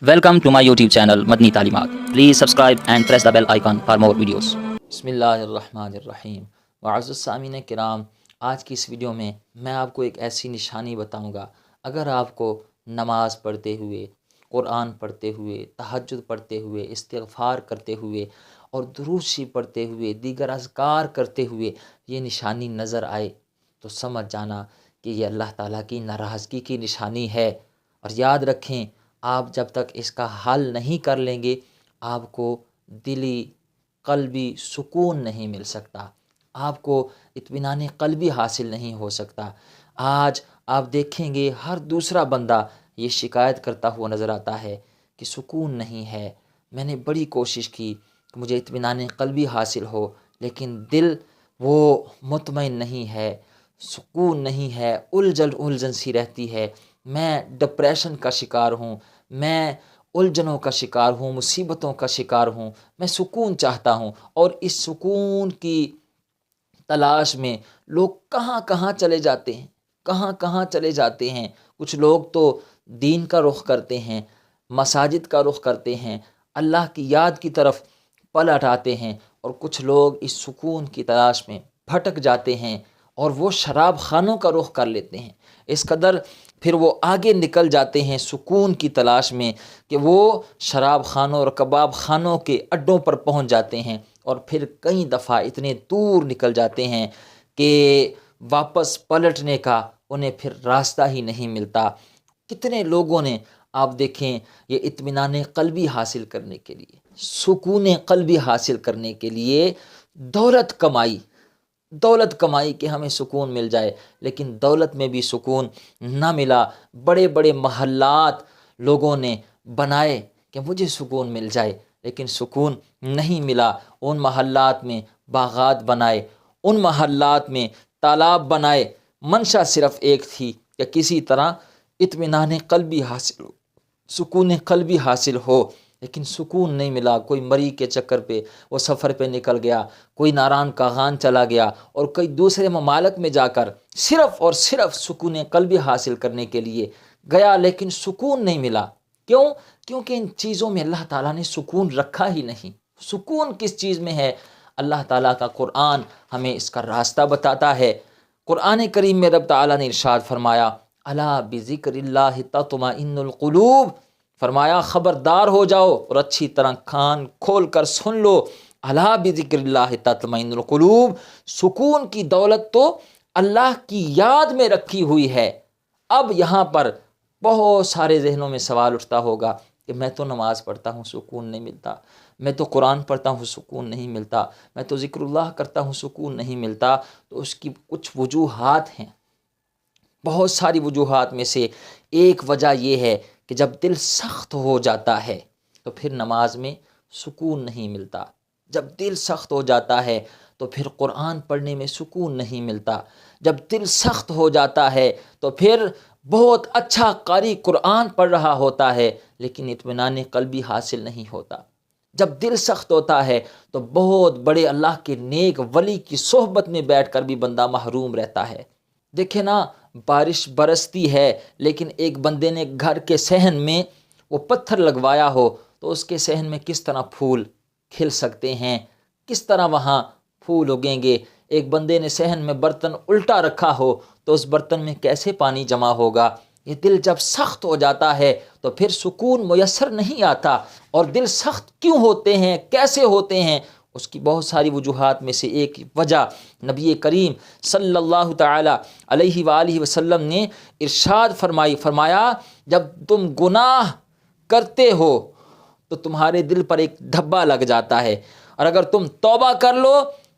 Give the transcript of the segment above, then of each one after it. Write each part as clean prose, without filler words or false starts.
Welcome to my YouTube channel Madni Talimat. Please subscribe and press the bell icon for more videos. بسم اللہ الرحمن الرحیم معزز سامعین کرام، آج کی اس ویڈیو میں آپ کو ایک ایسی نشانی بتاؤں گا. اگر آپ کو نماز پڑھتے ہوئے، قرآن پڑھتے ہوئے، تہجد پڑھتے ہوئے، استغفار کرتے ہوئے اور درود شریف پڑھتے ہوئے، دیگر اذکار کرتے ہوئے یہ نشانی نظر آئے تو سمجھ جانا کہ یہ اللہ تعالیٰ کی ناراضگی کی نشانی ہے. اور یاد رکھیں، آپ جب تک اس کا حل نہیں کر لیں گے آپ کو دلی قلبی سکون نہیں مل سکتا، آپ کو اطمینان قلبی حاصل نہیں ہو سکتا. آج آپ دیکھیں گے ہر دوسرا بندہ یہ شکایت کرتا ہوا نظر آتا ہے کہ سکون نہیں ہے. میں نے بڑی کوشش کی کہ مجھے اطمینان قلبی حاصل ہو، لیکن دل وہ مطمئن نہیں ہے، سکون نہیں ہے، الجھن سی رہتی ہے. میں ڈپریشن کا شکار ہوں، میں الجھنوں کا شکار ہوں، مصیبتوں کا شکار ہوں. میں سکون چاہتا ہوں، اور اس سکون کی تلاش میں لوگ کہاں کہاں چلے جاتے ہیں، کہاں کہاں چلے جاتے ہیں. کچھ لوگ تو دین کا رخ کرتے ہیں، مساجد کا رخ کرتے ہیں، اللہ کی یاد کی طرف پلٹ آتے ہیں، اور کچھ لوگ اس سکون کی تلاش میں بھٹک جاتے ہیں اور وہ شراب خانوں کا رخ کر لیتے ہیں. اس قدر پھر وہ آگے نکل جاتے ہیں سکون کی تلاش میں کہ وہ شراب خانوں اور کباب خانوں کے اڈوں پر پہنچ جاتے ہیں، اور پھر کئی دفعہ اتنے دور نکل جاتے ہیں کہ واپس پلٹنے کا انہیں پھر راستہ ہی نہیں ملتا. کتنے لوگوں نے آپ دیکھیں یہ اطمینان قلبی حاصل کرنے کے لیے، سکون قلبی حاصل کرنے کے لیے دولت کمائی کہ ہمیں سکون مل جائے، لیکن دولت میں بھی سکون نہ ملا. بڑے بڑے محلات لوگوں نے بنائے کہ مجھے سکون مل جائے، لیکن سکون نہیں ملا. ان محلات میں باغات بنائے، ان محلات میں تالاب بنائے، منشا صرف ایک تھی کہ کسی طرح اطمینان قلبی حاصل ہو، سکون قلبی حاصل ہو، لیکن سکون نہیں ملا. کوئی مری کے چکر پہ وہ سفر پہ نکل گیا، کوئی ناران کاغان چلا گیا، اور کئی دوسرے ممالک میں جا کر صرف اور صرف سکون قلبی حاصل کرنے کے لیے گیا، لیکن سکون نہیں ملا. کیوں؟ کیونکہ ان چیزوں میں اللہ تعالیٰ نے سکون رکھا ہی نہیں. سکون کس چیز میں ہے؟ اللہ تعالیٰ کا قرآن ہمیں اس کا راستہ بتاتا ہے. قرآن کریم میں رب تعالیٰ نے ارشاد فرمایا، الا بذکر اللہ تطمئن القلوب، فرمایا خبردار ہو جاؤ اور اچھی طرح کان کھول کر سن لو، الا بذکر اللہ تطمئن القلوب، سکون کی دولت تو اللہ کی یاد میں رکھی ہوئی ہے. اب یہاں پر بہت سارے ذہنوں میں سوال اٹھتا ہوگا کہ میں تو نماز پڑھتا ہوں سکون نہیں ملتا، میں تو قرآن پڑھتا ہوں سکون نہیں ملتا، میں تو ذکر اللہ کرتا ہوں سکون نہیں ملتا. تو اس کی کچھ وجوہات ہیں، بہت ساری وجوہات میں سے ایک وجہ یہ ہے کہ جب دل سخت ہو جاتا ہے تو پھر نماز میں سکون نہیں ملتا. جب دل سخت ہو جاتا ہے تو پھر قرآن پڑھنے میں سکون نہیں ملتا. جب دل سخت ہو جاتا ہے تو پھر بہت اچھا قاری قرآن پڑھ رہا ہوتا ہے لیکن اطمینان قلبی حاصل نہیں ہوتا. جب دل سخت ہوتا ہے تو بہت بڑے اللہ کے نیک ولی کی صحبت میں بیٹھ کر بھی بندہ محروم رہتا ہے. دیکھیں نا، بارش برستی ہے لیکن ایک بندے نے گھر کے صحن میں وہ پتھر لگوایا ہو تو اس کے صحن میں کس طرح پھول کھل سکتے ہیں، کس طرح وہاں پھول اگیں گے. ایک بندے نے صحن میں برتن الٹا رکھا ہو تو اس برتن میں کیسے پانی جمع ہوگا. یہ دل جب سخت ہو جاتا ہے تو پھر سکون میسر نہیں آتا. اور دل سخت کیوں ہوتے ہیں، کیسے ہوتے ہیں، اس کی بہت ساری وجوہات میں سے ایک وجہ نبی کریم صلی اللہ تعالی علیہ وآلہ وسلم نے ارشاد فرمایا جب تم گناہ کرتے ہو تو تمہارے دل پر ایک دھبا لگ جاتا ہے، اور اگر تم توبہ کر لو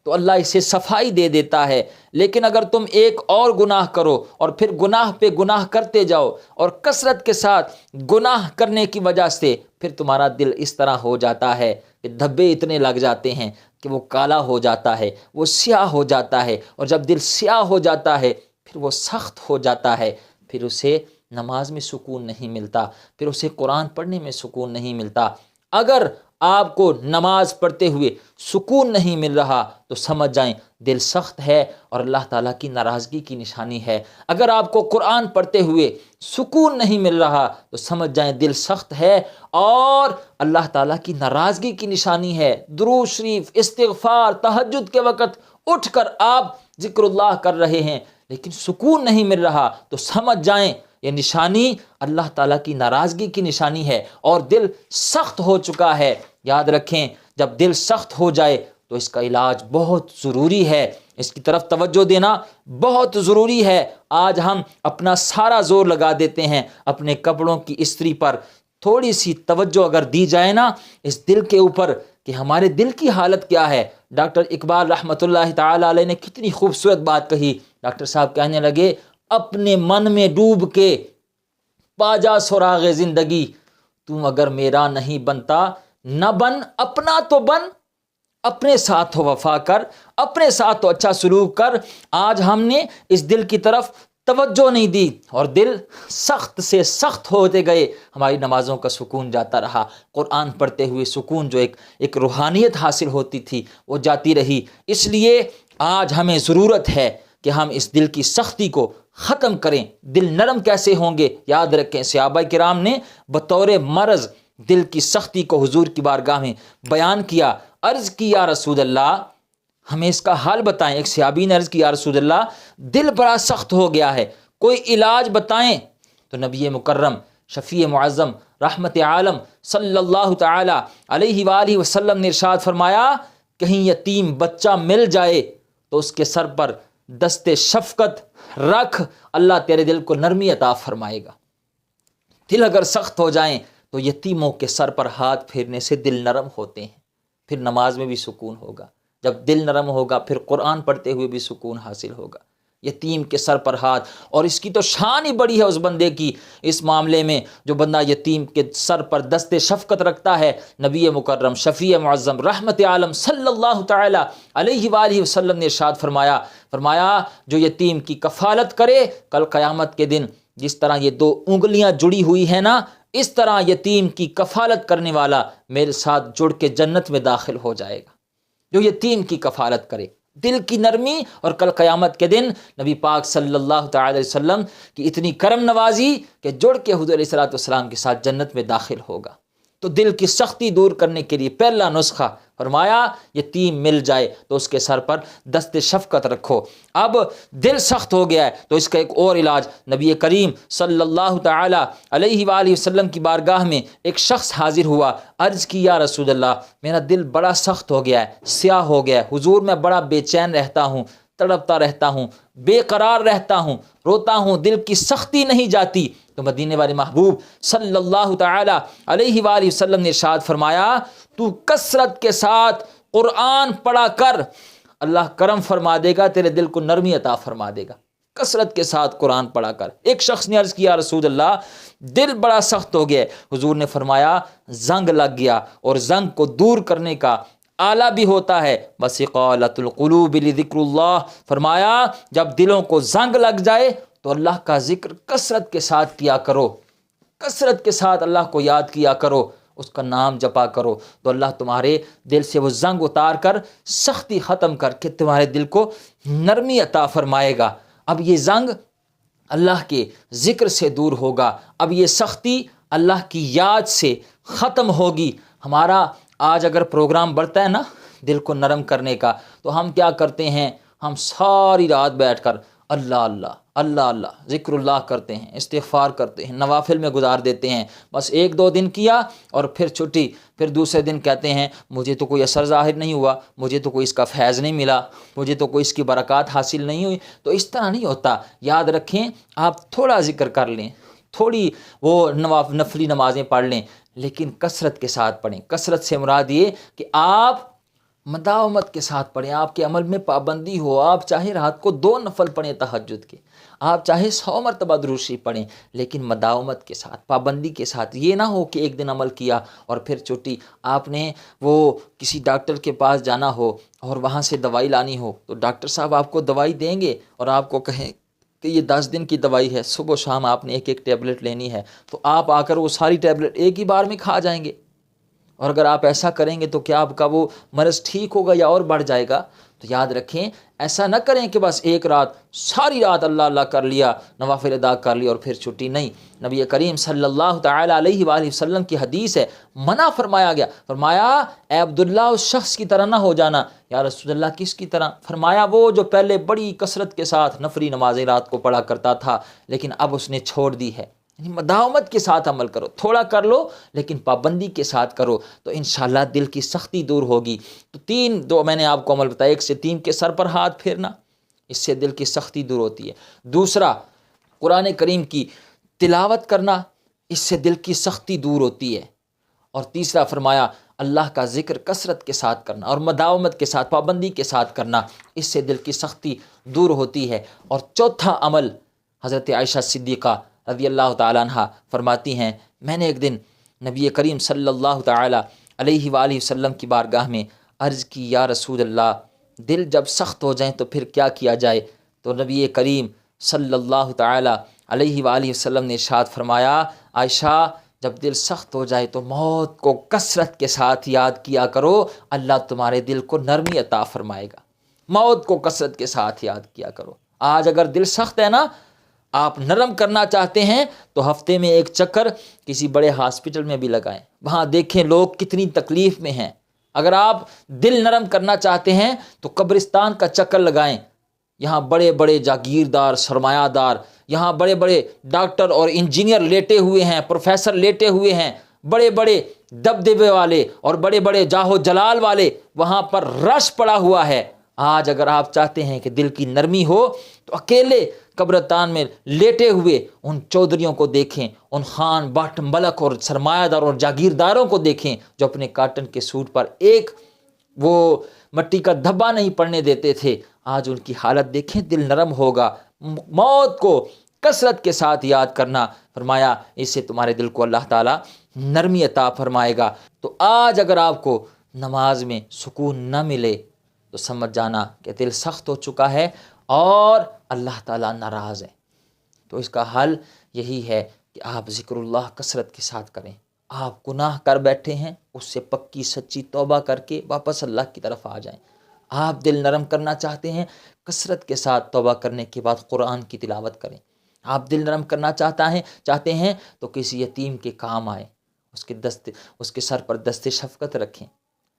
تو اللہ اسے صفائی دے دیتا ہے. لیکن اگر تم ایک اور گناہ کرو اور پھر گناہ پہ گناہ کرتے جاؤ اور کثرت کے ساتھ گناہ کرنے کی وجہ سے پھر تمہارا دل اس طرح ہو جاتا ہے کہ دھبے اتنے لگ جاتے ہیں کہ وہ کالا ہو جاتا ہے، وہ سیاہ ہو جاتا ہے. اور جب دل سیاہ ہو جاتا ہے پھر وہ سخت ہو جاتا ہے، پھر اسے نماز میں سکون نہیں ملتا، پھر اسے قرآن پڑھنے میں سکون نہیں ملتا. اگر آپ کو نماز پڑھتے ہوئے سکون نہیں مل رہا تو سمجھ جائیں دل سخت ہے اور اللہ تعالیٰ کی ناراضگی کی نشانی ہے۔ اگر آپ کو قرآن پڑھتے ہوئے سکون نہیں مل رہا تو سمجھ جائیں دل سخت ہے اور اللہ تعالیٰ کی ناراضگی کی نشانی ہے۔ درود شریف، استغفار، تہجد کے وقت اٹھ کر آپ ذکر اللہ کر رہے ہیں لیکن سکون نہیں مل رہا تو سمجھ جائیں یہ نشانی اللہ تعالیٰ کی ناراضگی کی نشانی ہے اور دل سخت ہو چکا ہے۔ یاد رکھیں جب دل سخت ہو جائے تو اس کا علاج بہت ضروری ہے، اس کی طرف توجہ دینا بہت ضروری ہے۔ آج ہم اپنا سارا زور لگا دیتے ہیں اپنے کپڑوں کی استری پر، تھوڑی سی توجہ اگر دی جائے نا اس دل کے اوپر کہ ہمارے دل کی حالت کیا ہے۔ ڈاکٹر اقبال رحمۃ اللہ تعالی علیہ نے کتنی خوبصورت بات کہی۔ ڈاکٹر صاحب کہنے لگے اپنے من میں ڈوب کے پا جا سراغ زندگی، تم اگر میرا نہیں بنتا نہ بن، اپنا تو بن، اپنے ساتھ تو وفا کر، اپنے ساتھ تو اچھا سلوک کر۔ آج ہم نے اس دل کی طرف توجہ نہیں دی اور دل سخت سے سخت ہوتے گئے، ہماری نمازوں کا سکون جاتا رہا، قرآن پڑھتے ہوئے سکون جو ایک روحانیت حاصل ہوتی تھی وہ جاتی رہی۔ اس لیے آج ہمیں ضرورت ہے کہ ہم اس دل کی سختی کو ختم کریں۔ دل نرم کیسے ہوں گے؟ یاد رکھیں صحابہ کرام نے بطور مرض دل کی سختی کو حضور کی بارگاہ میں بیان کیا۔ عرض کی یا رسول اللہ ہمیں اس کا حال بتائیں۔ ایک صحابی نے عرض کی یا رسول اللہ دل بڑا سخت ہو گیا ہے، کوئی علاج بتائیں۔ تو نبی مکرم شفیع معظم رحمت عالم صلی اللہ تعالی علیہ وآلہ وسلم نے ارشاد فرمایا کہیں یتیم بچہ مل جائے تو اس کے سر پر دست شفقت رکھ، اللہ تیرے دل کو نرمی عطا فرمائے گا۔ دل اگر سخت ہو جائیں تو یتیموں کے سر پر ہاتھ پھیرنے سے دل نرم ہوتے ہیں، پھر نماز میں بھی سکون ہوگا۔ جب دل نرم ہوگا پھر قرآن پڑھتے ہوئے بھی سکون حاصل ہوگا۔ یتیم کے سر پر ہاتھ، اور اس کی تو شان ہی بڑی ہے اس بندے کی اس معاملے میں جو بندہ یتیم کے سر پر دست شفقت رکھتا ہے۔ نبی مکرم شفیع معظم رحمت عالم صلی اللہ تعالی علیہ وآلہ وسلم نے ارشاد فرمایا جو یتیم کی کفالت کرے کل قیامت کے دن جس طرح یہ دو انگلیاں جڑی ہوئی ہیں نا، اس طرح یتیم کی کفالت کرنے والا میرے ساتھ جڑ کے جنت میں داخل ہو جائے گا۔ جو یتیم کی کفالت کرے، دل کی نرمی، اور کل قیامت کے دن نبی پاک صلی اللہ تعالی علیہ وسلم کی اتنی کرم نوازی کہ جڑ کے حضور علیہ الصلوۃ والسلام کے ساتھ جنت میں داخل ہوگا۔ تو دل کی سختی دور کرنے کے لیے پہلا نسخہ فرمایا یتیم مل جائے تو اس کے سر پر دست شفقت رکھو۔ اب دل سخت ہو گیا ہے تو اس کا ایک اور علاج، نبی کریم صلی اللہ تعالی علیہ وآلہ وسلم کی بارگاہ میں ایک شخص حاضر ہوا، عرض کی یا رسول اللہ میرا دل بڑا سخت ہو گیا ہے، سیاہ ہو گیا ہے، حضور میں بڑا بے چین رہتا ہوں، تڑپتا رہتا ہوں، بے قرار رہتا ہوں، روتا ہوں، دل کی سختی نہیں جاتی۔ تو مدینے والے محبوب صلی اللہ تعالی علیہ وآلہ وسلم نے ارشاد فرمایا تو کثرت کے ساتھ قرآن پڑھا کر، اللہ کرم فرما دے گا، تیرے دل کو نرمی عطا فرما دے گا۔ کثرت کے ساتھ قرآن پڑھا کر۔ ایک شخص نے عرض کیا رسول اللہ دل بڑا سخت ہو گیا، حضور نے فرمایا زنگ لگ گیا، اور زنگ کو دور کرنے کا آلہ بھی ہوتا ہے وسقالۃ القلوب لذکر اللہ، فرمایا جب دلوں کو زنگ لگ جائے تو اللہ کا ذکر کثرت کے ساتھ کیا کرو، کثرت کے ساتھ اللہ کو یاد کیا کرو، اس کا نام جپا کرو، تو اللہ تمہارے دل سے وہ زنگ اتار کر سختی ختم کر کے تمہارے دل کو نرمی عطا فرمائے گا۔ اب یہ زنگ اللہ کے ذکر سے دور ہوگا، اب یہ سختی اللہ کی یاد سے ختم ہوگی۔ ہمارا آج اگر پروگرام بڑھتا ہے نا دل کو نرم کرنے کا، تو ہم کیا کرتے ہیں، ہم ساری رات بیٹھ کر اللہ اللہ اللہ اللہ ذکر اللہ کرتے ہیں، استغفار کرتے ہیں، نوافل میں گزار دیتے ہیں، بس ایک دو دن کیا اور پھر چھٹی، پھر دوسرے دن کہتے ہیں مجھے تو کوئی اثر ظاہر نہیں ہوا، مجھے تو کوئی اس کا فیض نہیں ملا، مجھے تو کوئی اس کی برکات حاصل نہیں ہوئی۔ تو اس طرح نہیں ہوتا۔ یاد رکھیں آپ تھوڑا ذکر کر لیں، تھوڑی وہ نفلی نمازیں پڑھ لیں، لیکن کثرت کے ساتھ پڑھیں۔ کثرت سے مراد یہ کہ آپ مداومت کے ساتھ پڑھیں، آپ کے عمل میں پابندی ہو، آپ چاہے رات کو 2 نفل پڑھیں تہجد کے، آپ چاہے 100 مرتبہ درود شریف پڑھیں، لیکن مداومت کے ساتھ، پابندی کے ساتھ۔ یہ نہ ہو کہ ایک دن عمل کیا اور پھر چھٹی۔ آپ نے وہ کسی ڈاکٹر کے پاس جانا ہو اور وہاں سے دوائی لانی ہو تو ڈاکٹر صاحب آپ کو دوائی دیں گے اور آپ کو کہیں کہ یہ 10 دن کی دوائی ہے، صبح و شام آپ نے ایک ایک ٹیبلٹ لینی ہے، تو آپ آ کر وہ ساری ٹیبلٹ ایک ہی بار میں کھا جائیں گے اور اگر آپ ایسا کریں گے تو کیا آپ کا وہ مرض ٹھیک ہوگا یا اور بڑھ جائے گا؟ تو یاد رکھیں، ایسا نہ کریں کہ بس ایک رات ساری رات اللہ اللہ کر لیا، نوافل ادا کر لی اور پھر چھٹی نہیں۔ نبی کریم صلی اللہ تعالیٰ علیہ وآلہ وسلم کی حدیث ہے، منع فرمایا گیا، فرمایا اے عبداللہ اس شخص کی طرح نہ ہو جانا۔ یا رسول اللہ کس کی طرح؟ فرمایا وہ جو پہلے بڑی کثرت کے ساتھ نفلی نمازیں رات کو پڑھا کرتا تھا لیکن اب اس نے چھوڑ دی ہے۔ یعنی مداومت کے ساتھ عمل کرو، تھوڑا کر لو لیکن پابندی کے ساتھ کرو تو انشاءاللہ دل کی سختی دور ہوگی۔ تو دو میں نے آپ کو عمل بتایا، 1 سے 3 کے سر پر ہاتھ پھیرنا، اس سے دل کی سختی دور ہوتی ہے۔ دوسرا، قرآن کریم کی تلاوت کرنا، اس سے دل کی سختی دور ہوتی ہے۔ اور تیسرا فرمایا اللہ کا ذکر کثرت کے ساتھ کرنا اور مداومت کے ساتھ، پابندی کے ساتھ کرنا، اس سے دل کی سختی دور ہوتی ہے۔ اور چوتھا عمل، حضرت عائشہ صدیقہ رضی اللہ تعالیٰ عنہ فرماتی ہیں، میں نے ایک دن نبی کریم صلی اللہ تعالیٰ علیہ وآلہ وسلم کی بارگاہ میں عرض کی، یا رسول اللہ دل جب سخت ہو جائیں تو پھر کیا کیا جائے؟ تو نبی کریم صلی اللہ تعالیٰ علیہ وآلہ وسلم نے ارشاد فرمایا، عائشہ جب دل سخت ہو جائے تو موت کو کثرت کے ساتھ یاد کیا کرو، اللہ تمہارے دل کو نرمی عطا فرمائے گا۔ موت کو کثرت کے ساتھ یاد کیا کرو۔ آج اگر دل سخت ہے نا، آپ نرم کرنا چاہتے ہیں تو ہفتے میں ایک چکر کسی بڑے ہاسپٹل میں بھی لگائیں، وہاں دیکھیں لوگ کتنی تکلیف میں ہیں۔ اگر آپ دل نرم کرنا چاہتے ہیں تو قبرستان کا چکر لگائیں، یہاں بڑے بڑے جاگیردار، سرمایہ دار، یہاں بڑے بڑے ڈاکٹر اور انجینئر لیٹے ہوئے ہیں، پروفیسر لیٹے ہوئے ہیں، بڑے بڑے دبدبے والے اور بڑے بڑے جاہ و جلال والے، وہاں پر رش پڑا ہوا ہے۔ آج اگر آپ چاہتے ہیں کہ دل کی نرمی ہو تو اکیلے قبرستان میں لیٹے ہوئے ان چودھریوں کو دیکھیں، ان خان بٹ ملک اور سرمایہ دار اور جاگیرداروں کو دیکھیں جو اپنے کاٹن کے سوٹ پر ایک وہ مٹی کا دھبا نہیں پڑنے دیتے تھے۔ آج ان کی حالت دیکھیں، دل نرم ہوگا۔ موت کو کثرت کے ساتھ یاد کرنا، فرمایا اس سے تمہارے دل کو اللہ تعالیٰ نرمی عطا فرمائے گا۔ تو آج اگر آپ کو نماز میں سکون نہ ملے تو سمجھ جانا کہ دل سخت ہو چکا ہے اور اللہ تعالیٰ ناراض ہے۔ تو اس کا حل یہی ہے کہ آپ ذکر اللہ کثرت کے ساتھ کریں۔ آپ گناہ کر بیٹھے ہیں، اس سے پکی سچی توبہ کر کے واپس اللہ کی طرف آ جائیں۔ آپ دل نرم کرنا چاہتے ہیں، کثرت کے ساتھ توبہ کرنے کے بعد قرآن کی تلاوت کریں۔ آپ دل نرم کرنا چاہتے ہیں تو کسی یتیم کے کام آئیں، اس کے سر پر دست شفقت رکھیں۔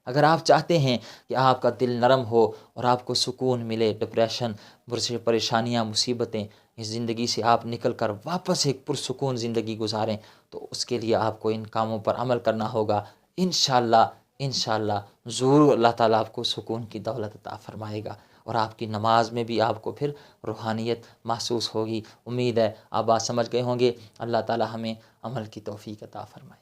اگر آپ چاہتے ہیں کہ آپ کا دل نرم ہو اور آپ کو سکون ملے، ڈپریشن، پریشانیاں، مصیبتیں، اس زندگی سے آپ نکل کر واپس ایک پرسکون زندگی گزاریں، تو اس کے لیے آپ کو ان کاموں پر عمل کرنا ہوگا۔ انشاءاللہ ضرور اللہ تعالیٰ آپ کو سکون کی دولت عطا فرمائے گا اور آپ کی نماز میں بھی آپ کو پھر روحانیت محسوس ہوگی۔ امید ہے آپ بات سمجھ گئے ہوں گے۔ اللہ تعالیٰ ہمیں عمل کی توفیق عطا فرمائے۔